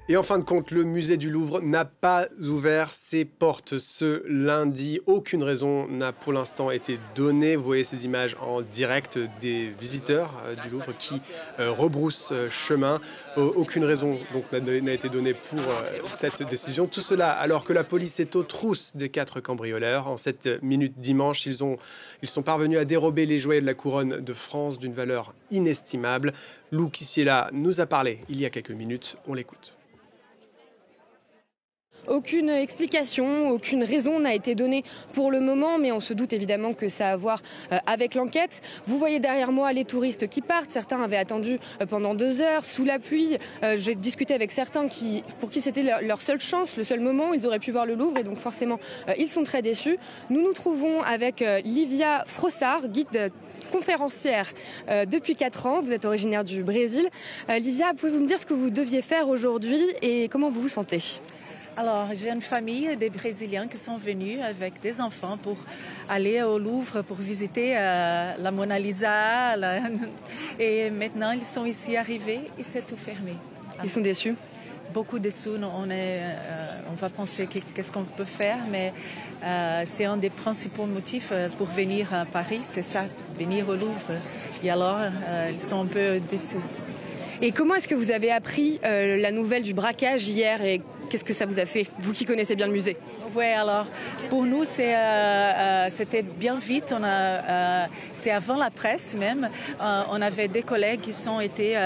Et en fin de compte, le musée du Louvre n'a pas ouvert ses portes ce lundi. Aucune raison n'a pour l'instant été donnée. Vous voyez ces images en direct des visiteurs du Louvre qui rebroussent chemin. Aucune raison donc n'a été donnée pour cette décision. Tout cela alors que la police est aux trousses des 4 cambrioleurs. En cette minute dimanche, ils sont parvenus à dérober les joyaux de la couronne de France d'une valeur inestimable. Lou Kissiela nous a parlé il y a quelques minutes. On l'écoute. Aucune explication, aucune raison n'a été donnée pour le moment, mais on se doute évidemment que ça a à voir avec l'enquête. Vous voyez derrière moi les touristes qui partent. Certains avaient attendu pendant 2 heures sous la pluie. J'ai discuté avec certains pour qui c'était leur seule chance, le seul moment où ils auraient pu voir le Louvre, et donc forcément ils sont très déçus. Nous nous trouvons avec Livia Frossard, guide conférencière depuis 4 ans. Vous êtes originaire du Brésil. Livia, pouvez-vous me dire ce que vous deviez faire aujourd'hui et comment vous vous sentez ? Alors, j'ai une famille des Brésiliens qui sont venus avec des enfants pour aller au Louvre, pour visiter la Mona Lisa. Et maintenant, ils sont ici arrivés et c'est tout fermé. Ils sont déçus ? Beaucoup déçus. On va penser qu'est-ce qu'on peut faire, mais c'est un des principaux motifs pour venir à Paris, c'est ça, venir au Louvre. Et alors, ils sont un peu déçus. Et comment est-ce que vous avez appris la nouvelle du braquage hier et qu'est-ce que ça vous a fait, vous qui connaissez bien le musée ? Oui, alors pour nous c'était bien vite. C'est avant la presse même. On avait des collègues qui sont été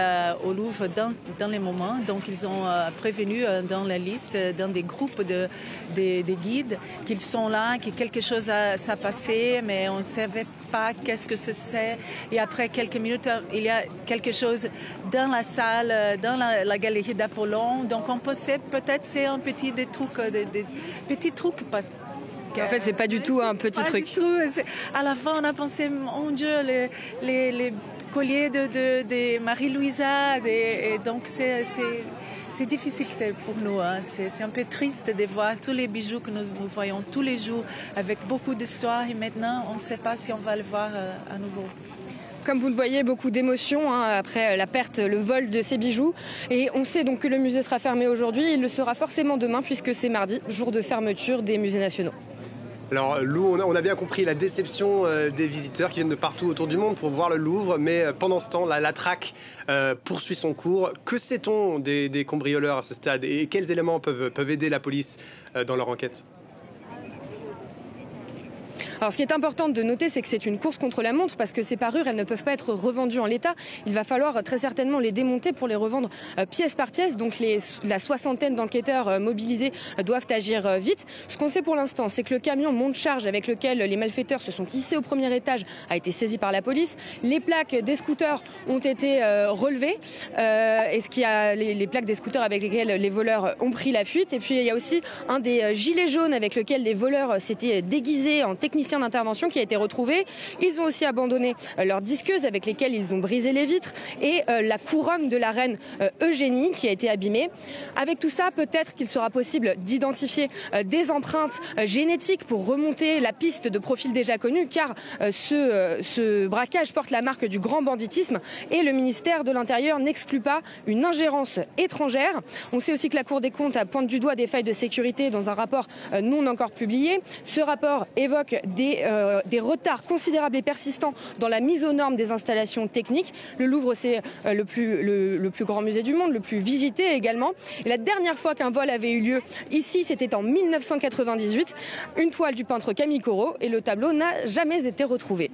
au Louvre dans les moments, donc ils ont prévenu dans la liste, dans des groupes des guides, qu'ils sont là, que quelque chose s'est passé, mais on ne savait pas qu'est-ce que c'est. Et après quelques minutes, il y a quelque chose dans la salle, dans la galerie d'Apollon. Donc on pensait peut-être c'est un petit petits trucs. En fait, c'est pas du tout un petit truc. À la fin, on a pensé, mon Dieu, les colliers de Marie-Louisa. Et donc, c'est difficile pour nous. Hein. C'est un peu triste de voir tous les bijoux que nous voyons tous les jours avec beaucoup d'histoire. Et maintenant, on ne sait pas si on va le voir à nouveau. Comme vous le voyez, beaucoup d'émotions après la perte, le vol de ces bijoux. Et on sait donc que le musée sera fermé aujourd'hui. Il le sera forcément demain puisque c'est mardi, jour de fermeture des musées nationaux. Alors Lou, on a bien compris la déception des visiteurs qui viennent de partout autour du monde pour voir le Louvre. Mais pendant ce temps, la traque poursuit son cours. Que sait-on des cambrioleurs à ce stade et quels éléments peuvent aider la police dans leur enquête ? Alors ce qui est important de noter, c'est que c'est une course contre la montre parce que ces parures, elles ne peuvent pas être revendues en l'état. Il va falloir très certainement les démonter pour les revendre pièce par pièce. Donc la 60aine d'enquêteurs mobilisés doivent agir vite. Ce qu'on sait pour l'instant, c'est que le camion monte-charge avec lequel les malfaiteurs se sont hissés au premier étage a été saisi par la police. Les plaques des scooters ont été relevées. Les plaques des scooters avec lesquelles les voleurs ont pris la fuite. Et puis il y a aussi un des gilets jaunes avec lequel les voleurs s'étaient déguisés en techniciens d'intervention qui a été retrouvé. Ils ont aussi abandonné leurs disqueuses avec lesquelles ils ont brisé les vitres et la couronne de la reine Eugénie qui a été abîmée. Avec tout ça, peut-être qu'il sera possible d'identifier des empreintes génétiques pour remonter la piste de profils déjà connus car ce braquage porte la marque du grand banditisme et le ministère de l'Intérieur n'exclut pas une ingérence étrangère. On sait aussi que la Cour des comptes pointe du doigt des failles de sécurité dans un rapport non encore publié. Ce rapport évoque des retards considérables et persistants dans la mise aux normes des installations techniques. Le Louvre, c'est le plus grand musée du monde, le plus visité également. Et la dernière fois qu'un vol avait eu lieu ici, c'était en 1998. Une toile du peintre Camille Corot et le tableau n'a jamais été retrouvé.